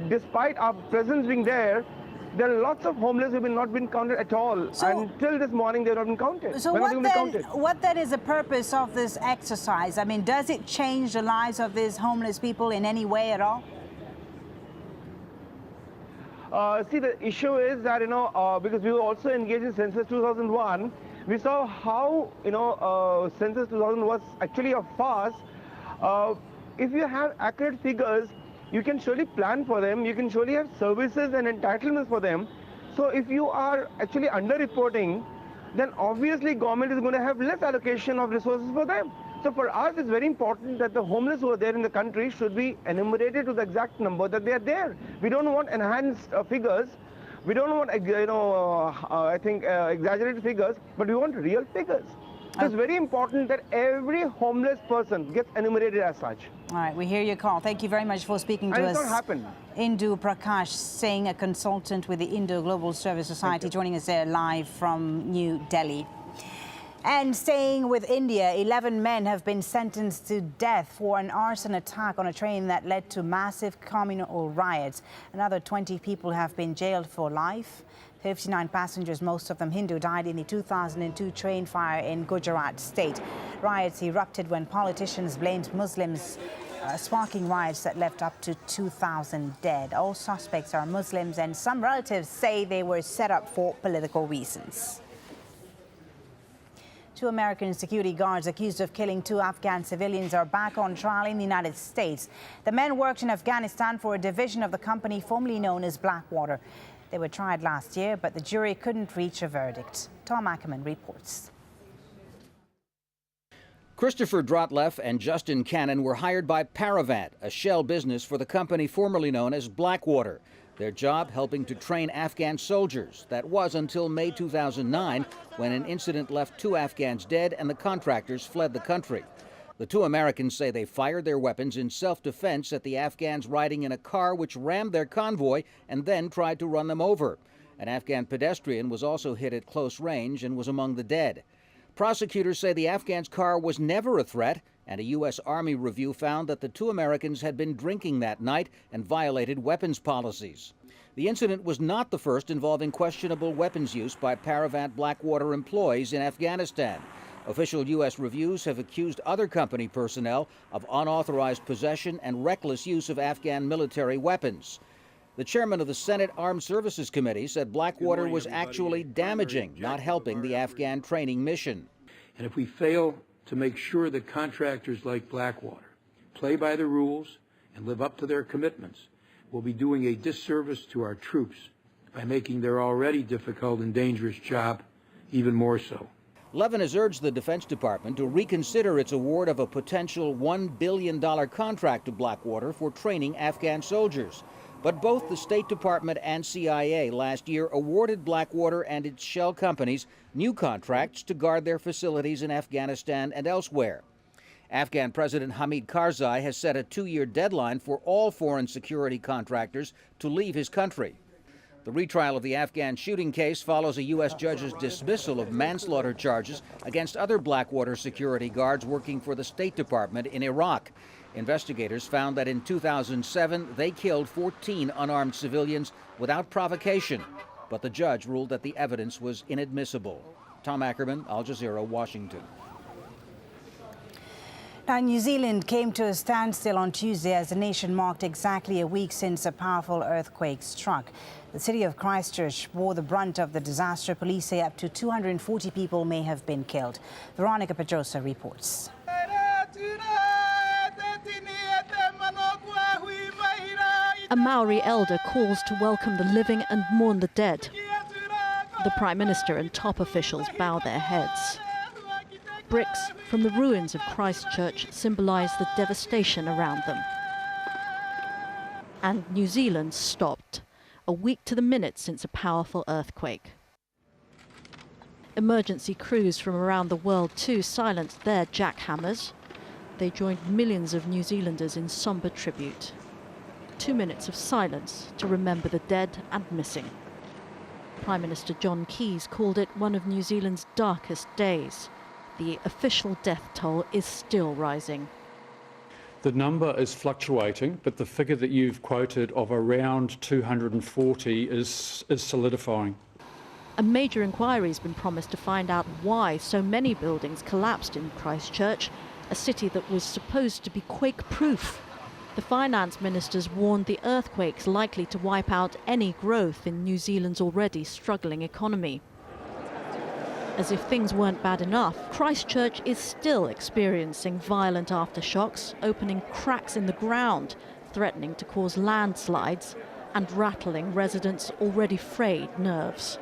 despite our presence being there, there are lots of homeless who have not been counted at all. So, until this morning, they have not been counted. So what then is the purpose of this exercise? I mean, does it change the lives of these homeless people in any way at all? See, the issue is that, because we were also engaged in Census 2001, we saw how, Census 2000 was actually a farce. If you have accurate figures, you can surely plan for them, you can surely have services and entitlements for them. So if you are actually underreporting, then obviously government is going to have less allocation of resources for them. So for us, it's very important that the homeless who are there in the country should be enumerated to the exact number that they are there. We don't want enhanced figures. We don't want, exaggerated figures, but we want real figures. So it's very important that every homeless person gets enumerated as such. All right, we hear your call. Thank you very much for speaking to us. It's not happened. Indu Prakash Singh, a consultant with the Indo Global Service Society, joining us there live from New Delhi. And staying with India, 11 men have been sentenced to death for an arson attack on a train that led to massive communal riots. Another 20 people have been jailed for life. 59 passengers, most of them Hindu, died in the 2002 train fire in Gujarat state. Riots erupted when politicians blamed Muslims, sparking riots that left up to 2,000 dead. All suspects are Muslims, and some relatives say they were set up for political reasons. 2 American security guards accused of killing 2 Afghan civilians are back on trial in the United States. The men worked in Afghanistan for a division of the company formerly known as Blackwater. They were tried last year, but the jury couldn't reach a verdict. Tom Ackerman reports. Christopher Drotleff and Justin Cannon were hired by Paravant, a shell business for the company formerly known as Blackwater. Their job helping to train Afghan soldiers. That was until May 2009, when an incident left 2 Afghans dead and the contractors fled the country. The 2 Americans say they fired their weapons in self-defense at the Afghans riding in a car which rammed their convoy and then tried to run them over. An Afghan pedestrian was also hit at close range and was among the dead. Prosecutors say the Afghans' car was never a threat, and a U.S. Army review found that the 2 Americans had been drinking that night and violated weapons policies. The incident was not the first involving questionable weapons use by Paravant Blackwater employees in Afghanistan. Official U.S. reviews have accused other company personnel of unauthorized possession and reckless use of Afghan military weapons. The chairman of the Senate Armed Services Committee said Blackwater was actually damaging, not helping the Afghan training mission. And if we fail to make sure that contractors like Blackwater play by the rules and live up to their commitments, we'll be doing a disservice to our troops by making their already difficult and dangerous job even more so. Levin has urged the Defense Department to reconsider its award of a potential $1 billion contract to Blackwater for training Afghan soldiers. But both the State Department and CIA last year awarded Blackwater and its shell companies new contracts to guard their facilities in Afghanistan and elsewhere. Afghan President Hamid Karzai has set a 2-year deadline for all foreign security contractors to leave his country. The retrial of the Afghan shooting case follows a U.S. judge's dismissal of manslaughter charges against other Blackwater security guards working for the State Department in Iraq. Investigators found that in 2007 they killed 14 unarmed civilians without provocation, but the judge ruled that the evidence was inadmissible. Tom Ackerman, AlJazeera, Washington. Now, New Zealand came to a standstill on Tuesday as the nation marked exactly a week since a powerful earthquake struck. The city of Christchurch bore the brunt of the disaster. Police say up to 240 people may have been killed. Veronica Pedrosa reports. A Maori elder calls to welcome the living and mourn the dead. The Prime Minister and top officials bow their heads. Bricks from the ruins of Christchurch symbolise the devastation around them. And New Zealand stopped, a week to the minute since a powerful earthquake. Emergency crews from around the world too silenced their jackhammers. They joined millions of New Zealanders in sombre tribute. 2 minutes of silence to remember the dead and missing. Prime Minister John Keyes called it one of New Zealand's darkest days. The official death toll is still rising. The number is fluctuating, but the figure that you've quoted of around 240 is solidifying. A major inquiry has been promised to find out why so many buildings collapsed in Christchurch, a city that was supposed to be quake-proof. The finance ministers warned the earthquake's likely to wipe out any growth in New Zealand's already struggling economy. As if things weren't bad enough, Christchurch is still experiencing violent aftershocks, opening cracks in the ground, threatening to cause landslides and rattling residents' already frayed nerves.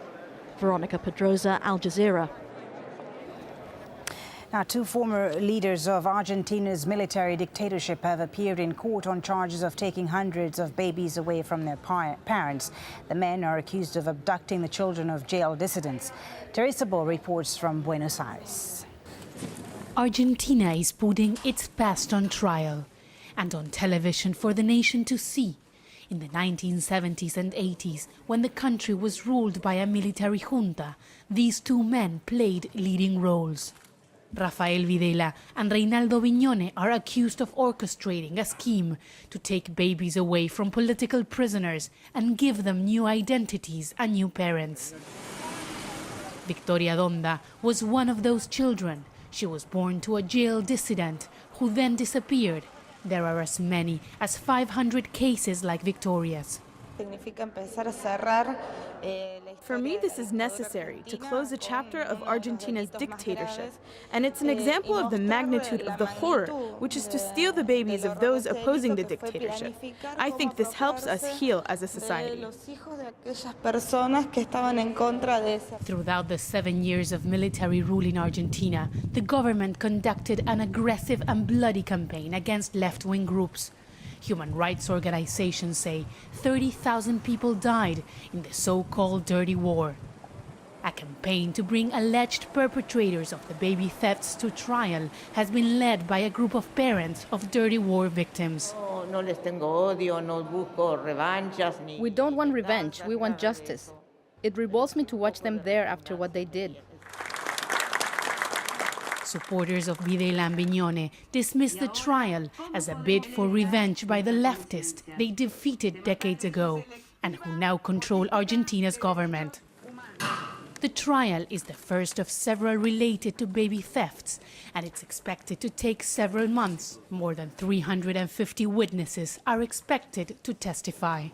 Veronica Pedrosa, Al Jazeera. Now, two former leaders of Argentina's military dictatorship have appeared in court on charges of taking hundreds of babies away from their parents. The men are accused of abducting the children of jailed dissidents. Teresa Bo reports from Buenos Aires. Argentina is putting its past on trial and on television for the nation to see. In the 1970s and 80s, when the country was ruled by a military junta, these two men played leading roles. Rafael Videla and Reinaldo Viñone are accused of orchestrating a scheme to take babies away from political prisoners and give them new identities and new parents. Victoria Donda was one of those children. She was born to a jail dissident who then disappeared. There are as many as 500 cases like Victoria's. For me, this is necessary to close a chapter of Argentina's dictatorship, and it's an example of the magnitude of the horror, which is to steal the babies of those opposing the dictatorship. I think this helps us heal as a society. Throughout the 7 years of military rule in Argentina, the government conducted an aggressive and bloody campaign against left-wing groups. Human rights organizations say 30,000 people died in the so-called Dirty War. A campaign to bring alleged perpetrators of the baby thefts to trial has been led by a group of parents of Dirty War victims. We don't want revenge, we want justice. It revolts me to watch them there after what they did. Supporters of Videla and Viñone dismissed the trial as a bid for revenge by the leftists they defeated decades ago and who now control Argentina's government. The trial is the first of several related to baby thefts, and it's expected to take several months. More than 350 witnesses are expected to testify.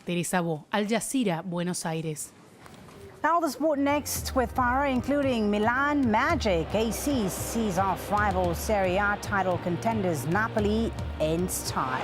Teresa Bo, AlJazeera, Buenos Aires. Now the sport next with fire, including Milan Magic. AC sees off rival Serie A title contenders Napoli ends tie.